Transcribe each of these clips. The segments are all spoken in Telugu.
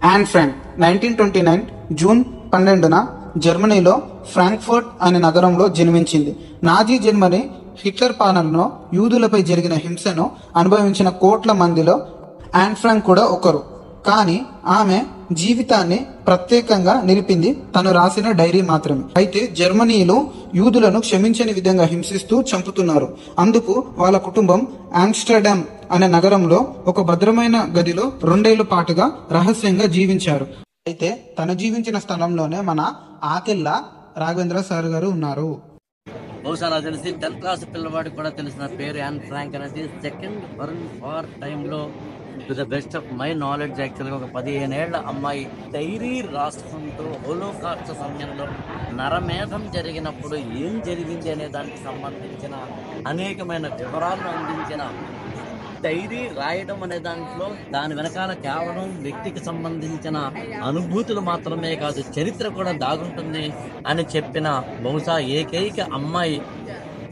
యాన్ ఫ్రాంక్ 1929 జూన్ 12న జర్మనీలో ఫ్రాంక్ఫర్ట్ అనే నగరంలో జన్మించింది. నాజీ జర్మనీ హిట్లర్ పాలనలో యూదులపై జరిగిన హింసను అనుభవించిన కోట్ల మందిలో యాన్ ఫ్రాంక్ కూడా ఒకరు. కానీ ఆమె జీవితాన్ని ప్రత్యేకంగా నిలిపింది తను రాసిన డైరీ మాత్రమే. అయితే జర్మనీలో యూదులను క్షమించని విధంగా హింసిస్తూ చంపుతున్నారు. అందుకు వాళ్ళ కుటుంబం ఆమ్స్టర్డామ్ అనే నగరంలో ఒక భద్రమైన గదిలో 2 ఏళ్ల పాటుగా రహస్యంగా జీవించారు. అయితే తను జీవించిన స్థలంలోనే మన ఆకెళ్ళ రాఘవేంద్ర సార్ గారు ఉన్నారు. బహుశా నాకు తెలిసి 10th క్లాస్ పిల్లవాడికి కూడా తెలిసిన పేరు యాన్ ఫ్రాంక్ అనేది. సెకండ్ వరల్డ్ వార్ టైంలో to the best of my knowledge యాక్చువల్గా ఒక 15 ఏళ్ల అమ్మాయి డైరీ రాసుకుంటూ హోలోకాస్ట్ సమయంలో నరమేధం జరిగినప్పుడు ఏం జరిగింది అనే దానికి సంబంధించిన అనేకమైన వివరాలను అందించిన డైరీ రాయడం అనే దాంట్లో దాని వెనకాల కేవలం వ్యక్తికి సంబంధించిన అనుభూతులు మాత్రమే కాదు, చరిత్ర కూడా దాగుంటుంది అని చెప్పిన బహుశా ఏకైక అమ్మాయి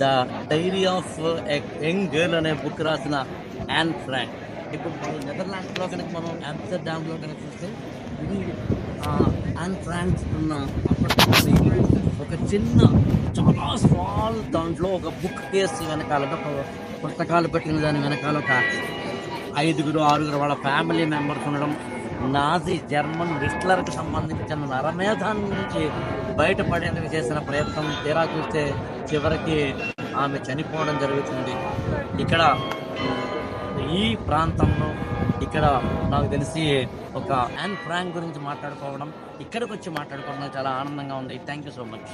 the diary of a young girl అనే బుక్ రాసిన యాన్ ఫ్రాంక్. ఇప్పుడు నెదర్లాండ్స్లో కనుక మనం ఆమ్స్టర్డామ్లో కనుక చూస్తే ఇది యాన్ ఫ్రాంక్ ఉన్న ఒక చిన్న చాలా స్మాల్ దాంట్లో ఒక బుక్ కేసు వెనకాల పుస్తకాలు పెట్టిన దాని వెనకాల ఒక 5-6 వాళ్ళ ఫ్యామిలీ మెంబర్స్ ఉండడం, నాజీ జర్మన్ హిట్లర్కి సంబంధించిన నరమేధాన్ని నుంచి బయటపడేందుకు చేసిన ప్రయత్నం తీరా చూస్తే చివరికి ఆమె చనిపోవడం జరుగుతుంది. ఇక్కడ ఈ ప్రాంతంలో ఇక్కడ నాకు తెలిసి ఒక యాన్ ఫ్రాంక్ గురించి మాట్లాడుకోవడం, ఇక్కడికి వచ్చి మాట్లాడుకోవడం చాలా ఆనందంగా ఉంది. Thank you so much.